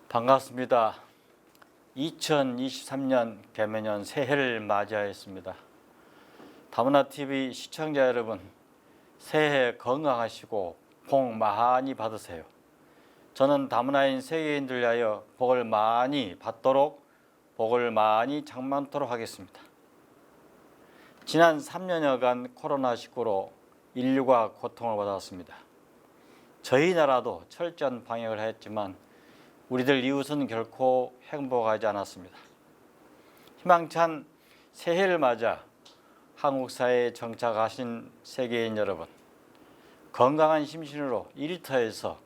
반갑습니다. 2023년 개묘년 새해를 맞이하였습니다. 다문화TV 시청자 여러분, 새해 건강하시고 복 많이 받으세요. 저는 다문화인 세계인들 위하여 복을 많이 받도록 복을 많이 장만토록 하겠습니다. 지난 3년여간 코로나19로 인류가 고통을 받았습니다. 저희 나라도 철저한 방역을 했지만 우리들 이웃은 결코 행복하지 않았습니다. 희망찬 새해를 맞아 한국 사회에 정착하신 세계인 여러분, 건강한 심신으로 일터에서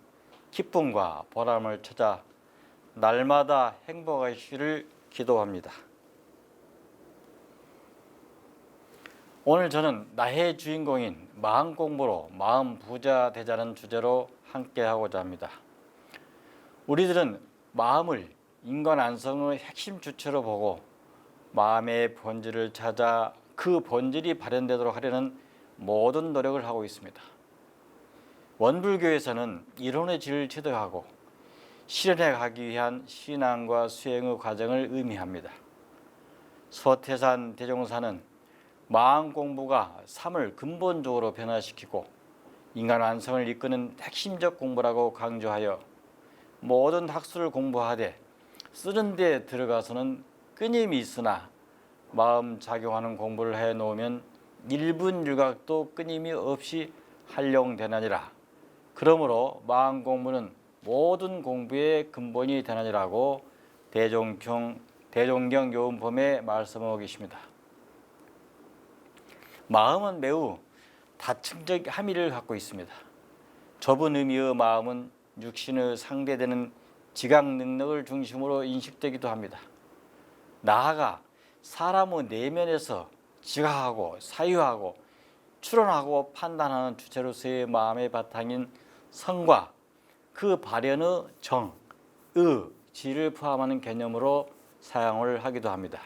기쁨과 보람을 찾아 날마다 행복하시기를 기도합니다. 오늘 저는 나의 주인공인 마음 공부로 마음 부자 되자는 주제로 함께 하고자 합니다. 우리들은 마음을 인간 안성의 핵심 주체로 보고 마음의 본질을 찾아 그 본질이 발현되도록 하려는 모든 노력을 하고 있습니다. 원불교에서는 이론의 질을 체득하고 실현해 가기 위한 신앙과 수행의 과정을 의미합니다. 서태산 대종사는 마음 공부가 삶을 근본적으로 변화시키고 인간 완성을 이끄는 핵심적 공부라고 강조하여 모든 학술을 공부하되 쓰는 데 들어가서는 끊임이 있으나 마음 작용하는 공부를 해놓으면 일분 일각도 끊임이 없이 활용되나니라. 그러므로 마음 공부는 모든 공부의 근본이 되나니라고 대종경 요음품에 말씀하고 계십니다. 마음은 매우 다층적 함의를 갖고 있습니다. 좁은 의미의 마음은 육신의 상대되는 지각 능력을 중심으로 인식되기도 합니다. 나아가 사람의 내면에서 지각하고 사유하고 추론하고 판단하는 주체로서의 마음의 바탕인 성과 그 발현의 정, 의, 지를 포함하는 개념으로 사용을 하기도 합니다.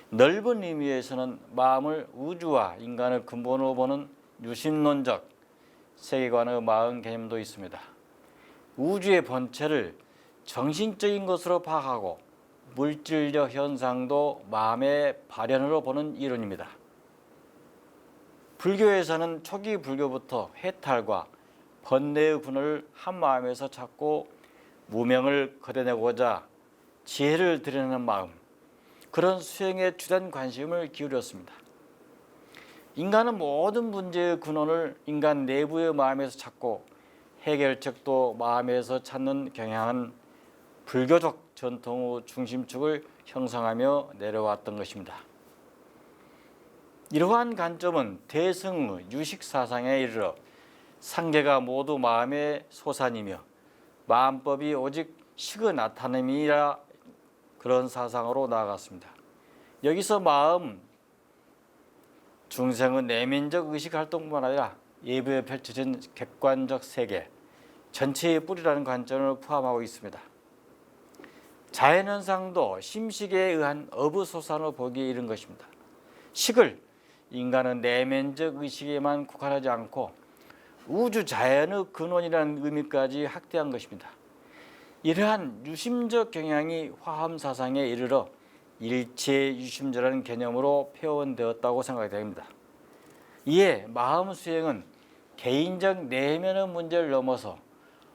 넓은 의미에서는 마음을 우주와 인간의 근본으로 보는 유심론적 세계관의 마음 개념도 있습니다. 우주의 본체를 정신적인 것으로 파악하고 물질적 현상도 마음의 발현으로 보는 이론입니다. 불교에서는 초기 불교부터 해탈과 번뇌의 분을 한 마음에서 찾고 무명을 걷어내고자 지혜를 드러내는 마음, 그런 수행에 주된 관심을 기울였습니다. 인간은 모든 문제의 근원을 인간 내부의 마음에서 찾고 해결책도 마음에서 찾는 경향은 불교적 전통의 중심축을 형성하며 내려왔던 것입니다. 이러한 관점은 대승의 유식사상에 이르러 상계가 모두 마음의 소산이며 마음법이 오직 식의 나타남이라 그런 사상으로 나아갔습니다. 여기서 마음, 중생의 내면적 의식활동뿐만 아니라 예부에 펼쳐진 객관적 세계, 전체의 뿌리라는 관점을 포함하고 있습니다. 자연현상도 심식에 의한 어부소산으로 보기에 이른 것입니다. 식을 인간은 내면적 의식에만 국한하지 않고 우주 자연의 근원이라는 의미까지 확대한 것입니다. 이러한 유심적 경향이 화엄사상에 이르러 일체 유심조라는 개념으로 표현되었다고 생각이 됩니다. 이에 마음 수행은 개인적 내면의 문제를 넘어서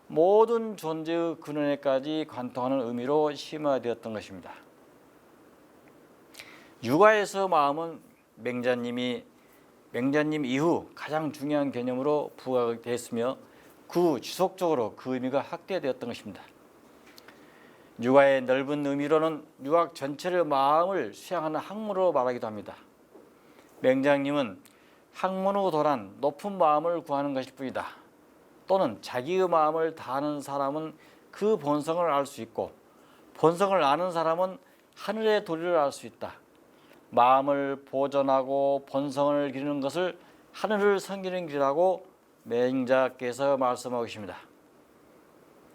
모든 존재의 근원에까지 관통하는 의미로 심화되었던 것입니다. 육아에서 마음은 맹자님 이후 가장 중요한 개념으로 부각되었으며 그 지속적으로 그 의미가 확대되었던 것입니다. 육아의 넓은 의미로는 육학 전체를 마음을 수양하는 학문으로 말하기도 합니다. 맹장님은 학문의 도란 높은 마음을 구하는 것일 뿐이다. 또는 자기의 마음을 다하는 사람은 그 본성을 알 수 있고 본성을 아는 사람은 하늘의 도리를 알 수 있다. 마음을 보존하고 본성을 기르는 것을 하늘을 섬기는 길이라고 맹자께서 말씀하고 계십니다.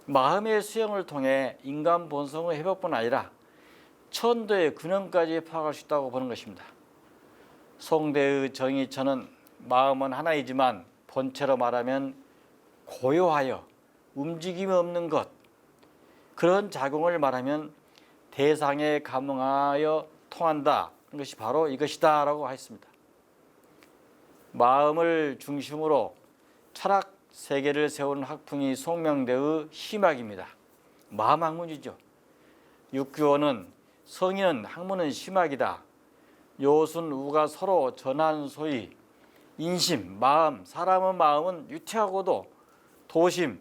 마음의 수행을 통해 인간 본성의 회복뿐 아니라 천도의 근원까지 파악할 수 있다고 보는 것입니다. 송대의 정의처는 마음은 하나이지만 본체로 말하면 고요하여 움직임이 없는 것, 그런 작용을 말하면 대상에 감응하여 통한다. 이것이 바로 이것이다 라고 했습니다. 마음을 중심으로 철학 세계를 세우는 학풍이 송명대의 심학입니다. 마음 학문이죠. 육교는 성인은 학문은 심학이다. 요순 우가 서로 전한 소위 인심, 마음, 사람의 마음은 유태하고도 도심,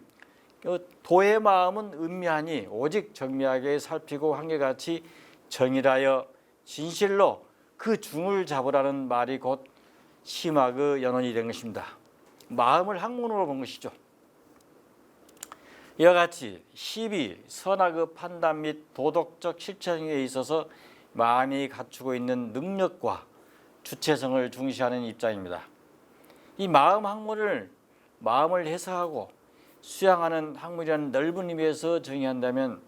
도의 마음은 은미하니 오직 정미하게 살피고 한결같이 정일하여 진실로 그 중을 잡으라는 말이 곧 심학의 연원이 된 것입니다. 마음을 학문으로 본 것이죠. 이와 같이 시비, 선악의 판단 및 도덕적 실천에 있어서 마음이 갖추고 있는 능력과 주체성을 중시하는 입장입니다. 이 마음 학문을 마음을 해석하고 수양하는 학문이라는 넓은 의미에서 정의한다면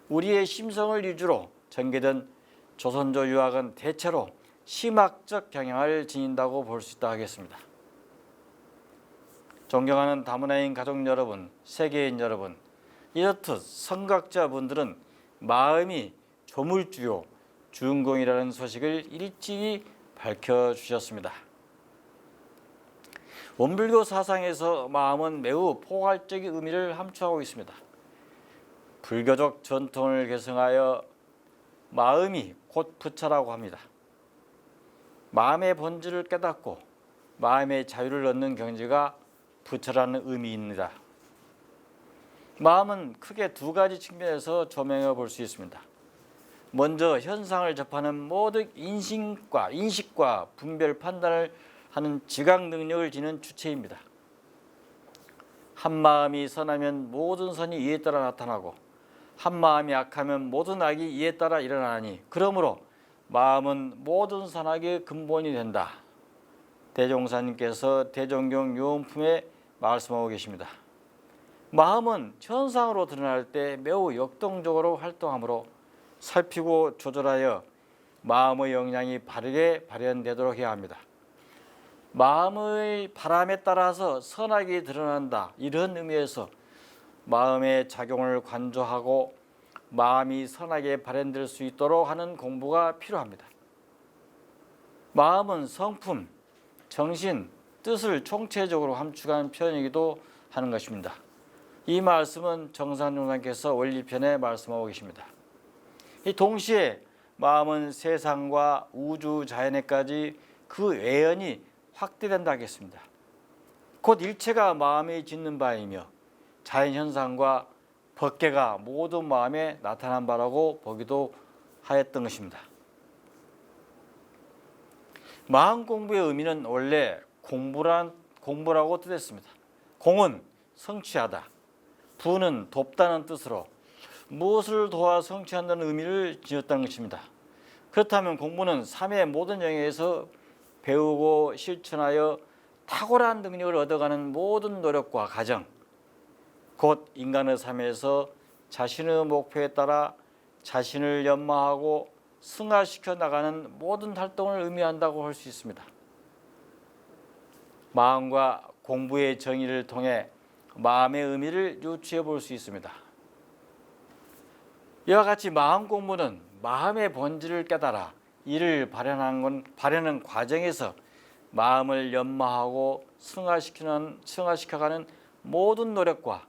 우리의 심성을 위주로 전개된 조선조 유학은 대체로 심학적 경향을 지닌다고 볼 수 있다 하겠습니다. 존경하는 다문화인 가족 여러분, 세계인 여러분, 이렇듯 선각자분들은 마음이 조물주요, 주인공이라는 소식을 일찍이 밝혀주셨습니다. 원불교 사상에서 마음은 매우 포괄적인 의미를 함축하고 있습니다. 불교적 전통을 계승하여 마음이 곧 부처라고 합니다. 마음의 본질을 깨닫고 마음의 자유를 얻는 경지가 부처라는 의미입니다. 마음은 크게 두 가지 측면에서 조명해 볼 수 있습니다. 먼저 현상을 접하는 모든 인식과 분별 판단을 하는 지각 능력을 지닌 주체입니다. 한 마음이 선하면 모든 선이 이에 따라 나타나고 한 마음이 악하면 모든 악이 이에 따라 일어나니 그러므로 마음은 모든 선악의 근본이 된다. 대종사님께서 대종경 요원품에 말씀하고 계십니다. 마음은 현상으로 드러날 때 매우 역동적으로 활동하므로 살피고 조절하여 마음의 역량이 바르게 발현되도록 해야 합니다. 마음의 바람에 따라서 선악이 드러난다. 이런 의미에서 마음의 작용을 관조하고 마음이 선하게 발현될 수 있도록 하는 공부가 필요합니다. 마음은 성품, 정신, 뜻을 총체적으로 함축한 표현이기도 하는 것입니다. 이 말씀은 정산종사님께서 원리편에 말씀하고 계십니다. 이 동시에 마음은 세상과 우주 자연에까지 그 외연이 확대된다 하겠습니다. 곧 일체가 마음이 짓는 바이며 자연현상과 법계가 모든 마음에 나타난 바라고 보기도 하였던 것입니다. 마음 공부의 의미는 원래 공부라고 뜻했습니다. 공은 성취하다, 부는 돕다는 뜻으로 무엇을 도와 성취한다는 의미를 지녔다는 것입니다. 그렇다면 공부는 삶의 모든 영역에서 배우고 실천하여 탁월한 능력을 얻어가는 모든 노력과 과정, 곧 인간의 삶에서 자신의 목표에 따라 자신을 연마하고 승화시켜 나가는 모든 활동을 의미한다고 할 수 있습니다. 마음과 공부의 정의를 통해 마음의 의미를 유추해 볼 수 있습니다. 이와 같이 마음 공부는 마음의 본질을 깨달아 이를 발현하는 과정에서 마음을 연마하고 승화시켜가는 모든 노력과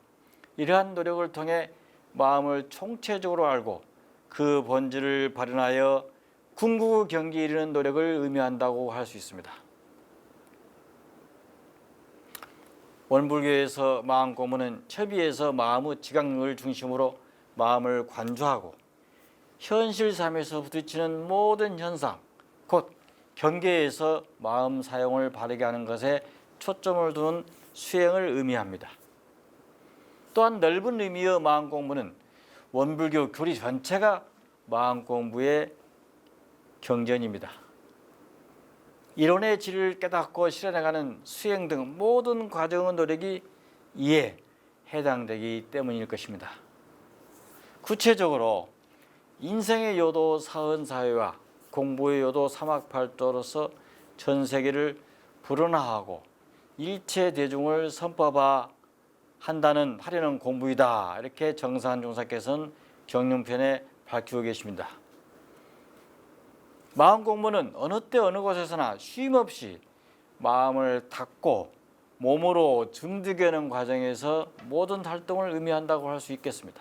이러한 노력을 통해 마음을 총체적으로 알고 그 본질을 발현하여 궁극의 경지에 이르는 노력을 의미한다고 할 수 있습니다. 원불교에서 마음 공부는 처비에서 마음의 지각력을 중심으로 마음을 관조하고 현실 삶에서 부딪히는 모든 현상, 곧 경계에서 마음 사용을 바르게 하는 것에 초점을 두는 수행을 의미합니다. 또한 넓은 의미의 마음 공부는 원불교 교리 전체가 마음 공부의 경전입니다. 이론의 질을 깨닫고 실현해가는 수행 등 모든 과정의 노력이 이에 해당되기 때문일 것입니다. 구체적으로 인생의 요도 사헌사회와 공부의 요도 삼학팔도로서 전 세계를 불온화하고 일체 대중을 선법화하려는 공부이다. 이렇게 정산 종사께서는 경륜편에 밝히고 계십니다. 마음 공부는 어느 때 어느 곳에서나 쉼없이 마음을 닫고 몸으로 증득하는 과정에서 모든 활동을 의미한다고 할 수 있겠습니다.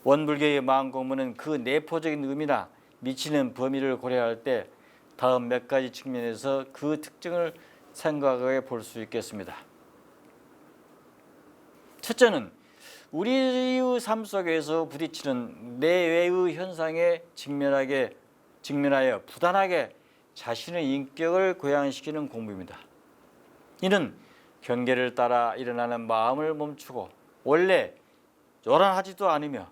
원불교의 마음 공부는 그 내포적인 의미나 미치는 범위를 고려할 때 다음 몇 가지 측면에서 그 특징을 생각해 볼 수 있겠습니다. 첫째는 우리의 삶 속에서 부딪히는 내외의 현상에 직면하여 부단하게 자신의 인격을 고양시키는 공부입니다. 이는 경계를 따라 일어나는 마음을 멈추고 원래 요란하지도 않으며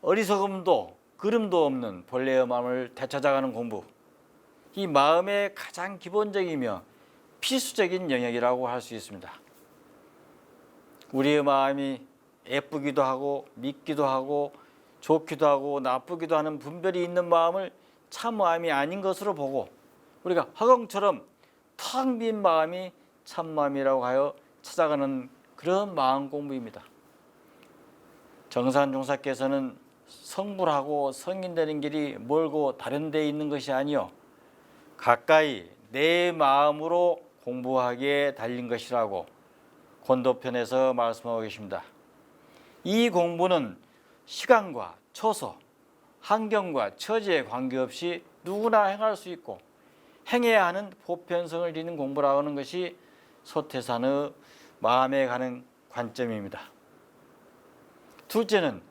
어리석음도 그름도 없는 본래의 마음을 되찾아가는 공부, 이 마음의 가장 기본적이며 필수적인 영역이라고 할 수 있습니다. 우리의 마음이 예쁘기도 하고 믿기도 하고 좋기도 하고 나쁘기도 하는 분별이 있는 마음을 참 마음이 아닌 것으로 보고 우리가 허공처럼 텅 빈 마음이 참 마음이라고 하여 찾아가는 그런 마음 공부입니다. 정산 종사께서는 성불하고 성인 되는 길이 멀고 다른 데 있는 것이 아니요 가까이 내 마음으로 공부하기에 달린 것이라고 권도편에서 말씀하고 계십니다. 이 공부는 시간과 처소, 환경과 처지에 관계없이 누구나 행할 수 있고 행해야 하는 보편성을 띠는 공부라고 하는 것이 소태산의 마음에 가는 관점입니다. 둘째는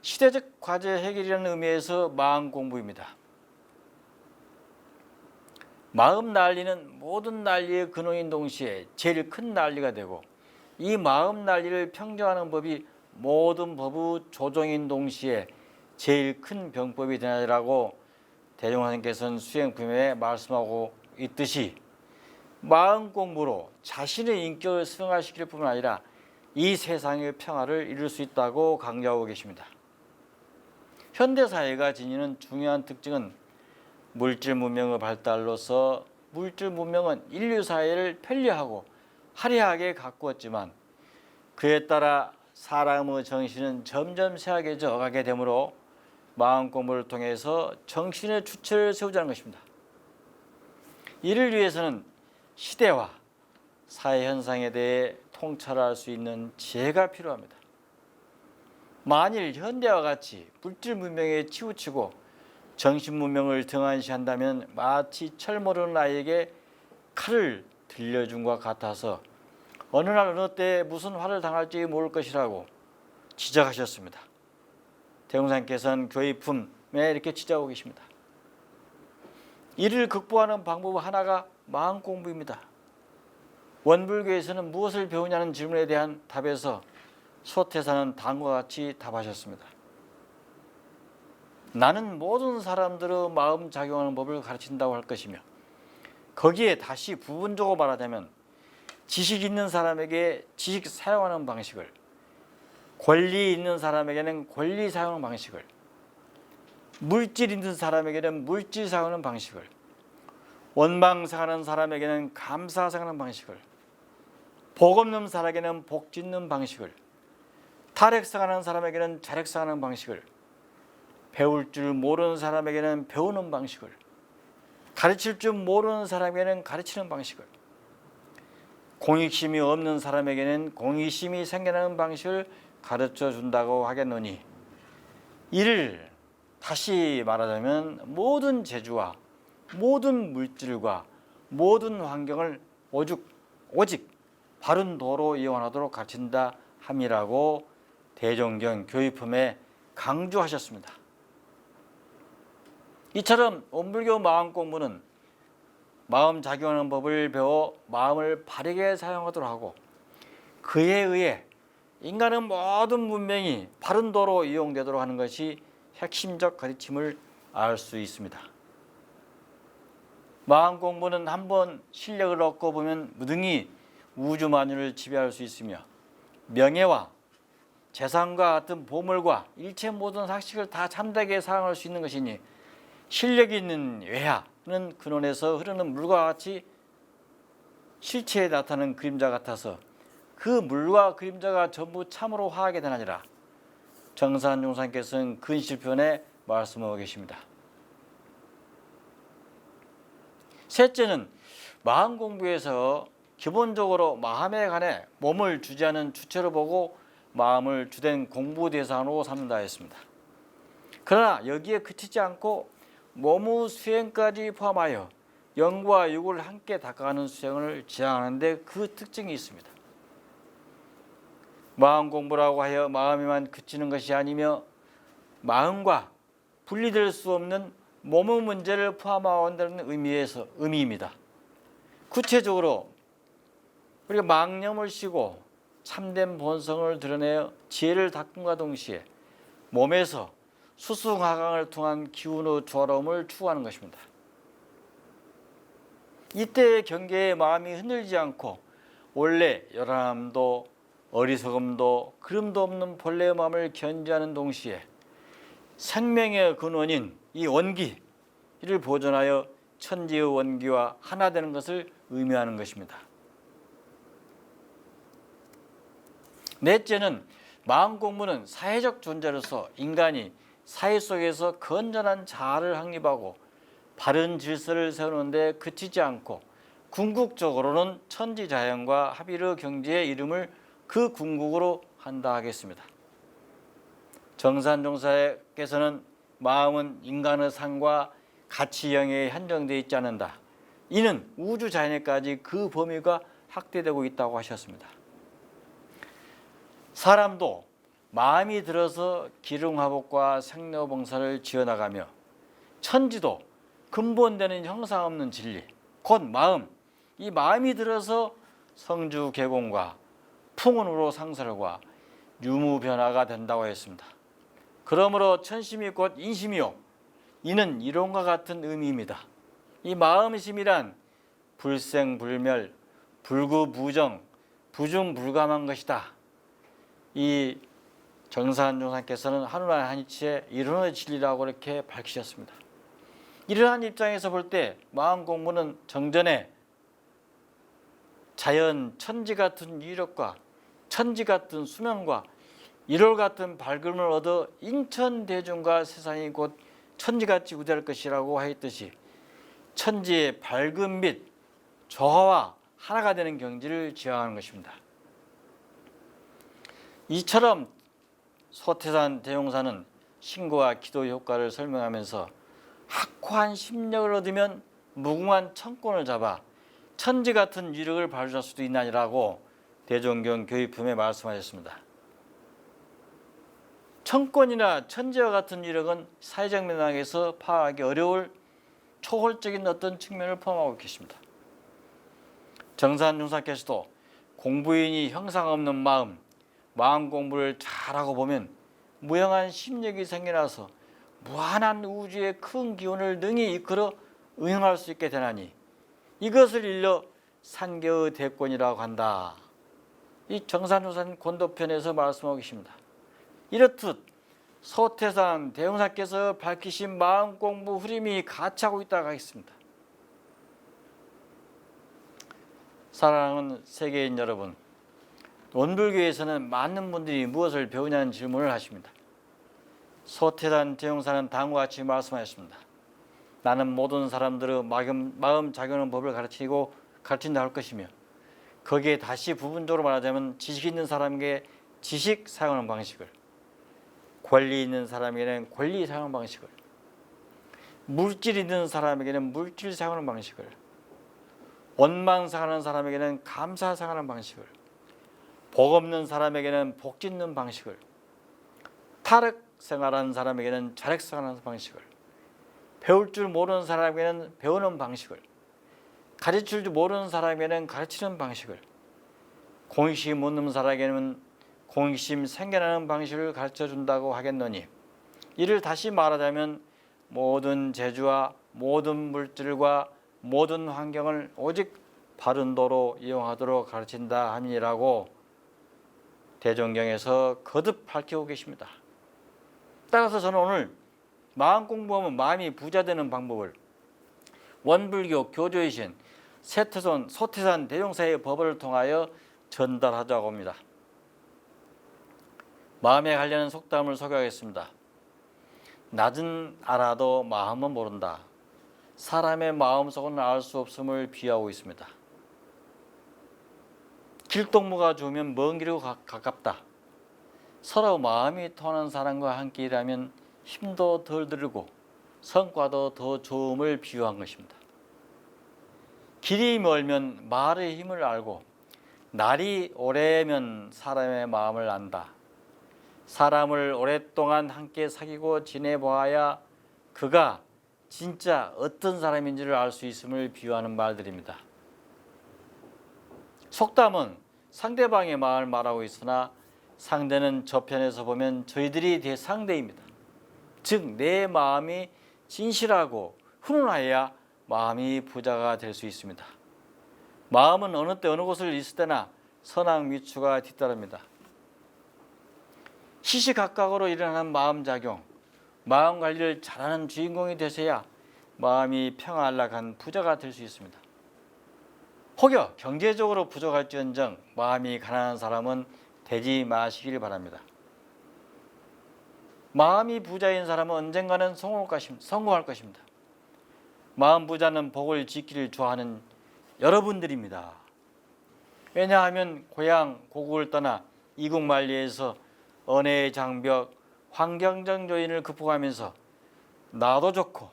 시대적 과제 해결이라는 의미에서 마음 공부입니다. 마음 난리는 모든 난리의 근원인 동시에 제일 큰 난리가 되고 이 마음 난리를 평정하는 법이 모든 법의 조정인 동시에 제일 큰 병법이 되나라고 대종사님께서는 수행품에 말씀하고 있듯이 마음 공부로 자신의 인격을 승화시킬 뿐만 아니라 이 세상의 평화를 이룰 수 있다고 강조하고 계십니다. 현대사회가 지니는 중요한 특징은 물질 문명의 발달로서 물질 문명은 인류 사회를 편리하고 화려하게 가꾸었지만 그에 따라 사람의 정신은 점점 쇠하게져 가게 되므로 마음 공부를 통해서 정신의 주체를 세우자는 것입니다. 이를 위해서는 시대와 사회 현상에 대해 통찰할 수 있는 지혜가 필요합니다. 만일 현대와 같이 물질 문명에 치우치고 정신 문명을 등한시한다면 마치 철 모르는 아이에게 칼을 들려준 것 같아서 어느 날 어느 때 무슨 화를 당할지 모를 것이라고 지적하셨습니다. 대웅사님께서는 교의품에 이렇게 지적하고 계십니다. 이를 극복하는 방법 하나가 마음 공부입니다. 원불교에서는 무엇을 배우냐는 질문에 대한 답에서 소태사는 다음과 같이 답하셨습니다. 나는 모든 사람들의 마음 작용하는 법을 가르친다고 할 것이며 거기에 다시 부분적으로 말하자면 지식 있는 사람에게 지식 사용하는 방식을, 권리 있는 사람에게는 권리 사용하는 방식을, 물질 있는 사람에게는 물질 사용하는 방식을, 원망생하는 사람에게는 감사생하는 방식을, 복 없는 사람에게는 복 짓는 방식을, 탈핵성하는 사람에게는 잘핵성하는 방식을, 배울 줄 모르는 사람에게는 배우는 방식을, 가르칠 줄 모르는 사람에게는 가르치는 방식을, 공익심이 없는 사람에게는 공익심이 생겨나는 방식을 가르쳐 준다고 하겠노니 이를 다시 말하자면 모든 재주와 모든 물질과 모든 환경을 오직 바른 도로 이용하도록 가르친다 함이라고 대종경 교의품에 강조하셨습니다. 이처럼 원불교 마음 공부는 마음 작용하는 법을 배워 마음을 바르게 사용하도록 하고 그에 의해 인간의 모든 문명이 바른 도로 이용되도록 하는 것이 핵심적 가르침을 알 수 있습니다. 마음 공부는 한번 실력을 얻고 보면 무등히 우주 만유를 지배할 수 있으며 명예와 재산과 같은 보물과 일체 모든 학식을 다 참되게 사용할 수 있는 것이니 실력이 있는 외화는 근원에서 흐르는 물과 같이 실체에 나타나는 그림자 같아서 그 물과 그림자가 전부 참으로 화하게 되나니라 정산용사께서는 근실편에 말씀하고 계십니다. 셋째는 마음 공부에서 기본적으로 마음에 관해 몸을 주재하는 주체로 보고 마음을 주된 공부 대상으로 삼는다 했습니다. 그러나 여기에 그치지 않고 몸의 수행까지 포함하여 영과 육을 함께 닦아가는 수행을 지향하는 데 그 특징이 있습니다. 마음 공부라고 하여 마음에만 그치는 것이 아니며 마음과 분리될 수 없는 몸의 문제를 포함한다는 의미입니다. 구체적으로 우리가 망념을 쉬고 참된 본성을 드러내어 지혜를 닦음과 동시에 몸에서 수승하강을 통한 기운의 조화로움을 추구하는 것입니다. 이때의 경계에 마음이 흔들리지 않고 원래 요란함도 어리석음도 그름도 없는 본래의 마음을 견지하는 동시에 생명의 근원인 이 원기 이를 보존하여 천지의 원기와 하나 되는 것을 의미하는 것입니다. 넷째는 마음 공부는 사회적 존재로서 인간이 사회 속에서 건전한 자아를 확립하고 바른 질서를 세우는 데 그치지 않고 궁극적으로는 천지자연과 합의의 경지의 이름을 그 궁극으로 한다 하겠습니다. 정산종사께서는 마음은 인간의 상과 가치 영역에 한정되어 있지 않는다. 이는 우주 자연에까지 그 범위가 확대되고 있다고 하셨습니다. 사람도 마음이 들어서 기름화복과 생로봉사를 지어나가며 천지도 근본되는 형상 없는 진리, 곧 마음, 이 마음이 들어서 성주개공과 풍운으로 상설과 유무변화가 된다고 했습니다. 그러므로 천심이 곧 인심이요, 이는 이론과 같은 의미입니다. 이 마음심이란 불생불멸, 불구부정, 부중불감한 것이다. 이 정산종사께서는 한우나 한이치의 이론의 진리라고 이렇게 밝히셨습니다. 이러한 입장에서 볼 때 마음 공부는 정전에 자연 천지 같은 위력과 천지 같은 수명과 일월 같은 밝음을 얻어 인천 대중과 세상이 곧 천지같이 우대할 것이라고 하였듯이 천지의 밝음 및 조화와 하나가 되는 경지를 지향하는 것입니다. 이처럼 소태산 대용사는 신고와 기도 효과를 설명하면서 확고한 심력을 얻으면 무궁한 천권을 잡아 천지 같은 위력을 발휘할 수도 있나니라고 대종경 교의품에 말씀하셨습니다. 천권이나 천지와 같은 위력은 사회적 맥락에서 파악하기 어려울 초월적인 어떤 측면을 포함하고 계십니다. 정산중사께서도 공부인이 형상 없는 마음 공부를 잘하고 보면 무형한 심력이 생겨나서 무한한 우주의 큰 기운을 능히 이끌어 응용할 수 있게 되나니 이것을 일러 산계의 대권이라고 한다. 이 정산조산 권도편에서 말씀하고 계십니다. 이렇듯 소태산 대용사께서 밝히신 마음 공부 흐름이 가치하고 있다고 하겠습니다. 사랑하는 세계인 여러분, 원불교에서는 많은 분들이 무엇을 배우냐는 질문을 하십니다. 소태산 대용사는 다음과 같이 말씀하셨습니다. 나는 모든 사람들의 마음 작용하는 법을 가르친다 할 것이며 거기에 다시 부분적으로 말하자면 지식 있는 사람에게 지식 사용하는 방식을, 권리 있는 사람에게는 권리 사용하는 방식을, 물질 있는 사람에게는 물질 사용하는 방식을, 원망 사용하는 사람에게는 감사 사용하는 방식을, 복 없는 사람에게는 복 짓는 방식을, 탈핵 생활하는 사람에게는 자력 생활하는 방식을, 배울 줄 모르는 사람에게는 배우는 방식을, 가르칠 줄 모르는 사람에게는 가르치는 방식을, 공익심 묻는 사람에게는 공익심 생겨나는 방식을 가르쳐준다고 하겠노니 이를 다시 말하자면 모든 재주와 모든 물질과 모든 환경을 오직 바른 도로 이용하도록 가르친다 함이라고 대종경에서 거듭 밝히고 계십니다. 따라서 저는 오늘 마음 공부하면 마음이 부자되는 방법을 원불교 교조이신 소태산 대용사의 법을 통하여 전달하자고 합니다. 마음에 관련한 속담을 소개하겠습니다. 낮은 알아도 마음은 모른다. 사람의 마음속은 알 수 없음을 비유하고 있습니다. 길동무가 좋으면 먼 길이고 가깝다. 서로 마음이 통하는 사람과 함께 일하면 힘도 덜 들고 성과도 더 좋음을 비유한 것입니다. 길이 멀면 말의 힘을 알고 날이 오래면 사람의 마음을 안다. 사람을 오랫동안 함께 사귀고 지내보아야 그가 진짜 어떤 사람인지를 알 수 있음을 비유하는 말들입니다. 속담은 상대방의 마음을 말하고 있으나 상대는 저편에서 보면 저희들이 대상대입니다. 즉 내 마음이 진실하고 훈훈해야 마음이 부자가 될 수 있습니다. 마음은 어느 때 어느 곳을 있을 때나 선악미추가 뒤따릅니다. 시시각각으로 일어나는 마음작용, 마음관리를 잘하는 주인공이 되셔야 마음이 평안락한 부자가 될 수 있습니다. 혹여 경제적으로 부족할지언정 마음이 가난한 사람은 되지 마시길 바랍니다. 마음이 부자인 사람은 언젠가는 성공할 것입니다. 마음 부자는 복을 짓기를 좋아하는 여러분들입니다. 왜냐하면 고향 고국을 떠나 이국 만리에서 언어의 장벽, 환경적 요인을 극복하면서 나도 좋고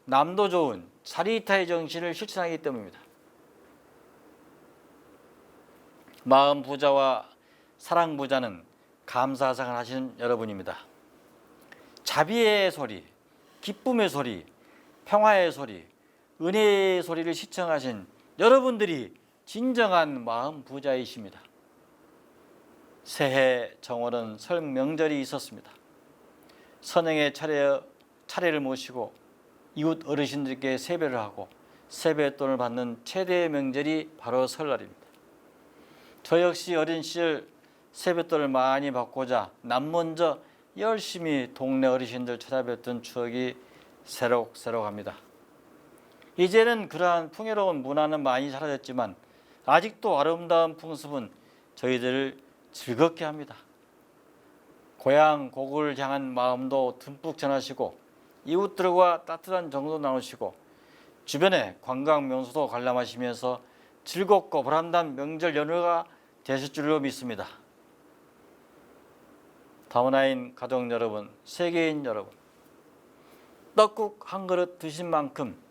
남도 좋은 자리타의 정신을 실천하기 때문입니다. 마음 부자와 사랑 부자는 감사상을 하시는 여러분입니다. 자비의 소리, 기쁨의 소리, 평화의 소리, 은혜의 소리를 시청하신 여러분들이 진정한 마음 부자이십니다. 새해 정월은 설 명절이 있었습니다. 선행의 차례를 모시고 이웃 어르신들께 세배를 하고 세뱃돈을 받는 최대의 명절이 바로 설날입니다. 저 역시 어린 시절 세뱃돈을 많이 받고자 남 먼저 열심히 동네 어르신들 찾아뵀던 추억이 새록새록합니다. 이제는 그러한 풍요로운 문화는 많이 사라졌지만 아직도 아름다운 풍습은 저희들을 즐겁게 합니다. 고향 고국을 향한 마음도 듬뿍 전하시고 이웃들과 따뜻한 정도 나누시고 주변에 관광 명소도 관람하시면서 즐겁고 보람난 명절 연휴가 되실 줄로 믿습니다. 다문화인 가족 여러분, 세계인 여러분, 떡국 한 그릇 드신 만큼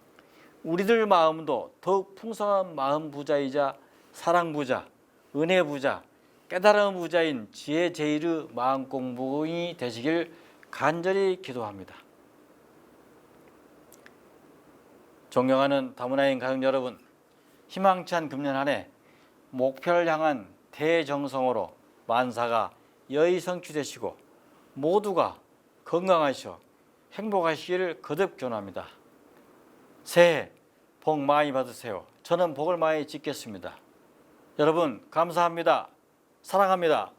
우리들 마음도 더욱 풍성한 마음 부자이자 사랑 부자, 은혜 부자, 깨달음 부자인 지혜 제일의 마음 공부인이 되시길 간절히 기도합니다. 존경하는 다문화인 가족 여러분, 희망찬 금년 한 해 목표를 향한 대정성으로 만사가 여의 성취되시고 모두가 건강하시고 행복하시기를 거듭 기원합니다. 새해 복 많이 받으세요. 저는 복을 많이 짓겠습니다. 여러분 감사합니다. 사랑합니다.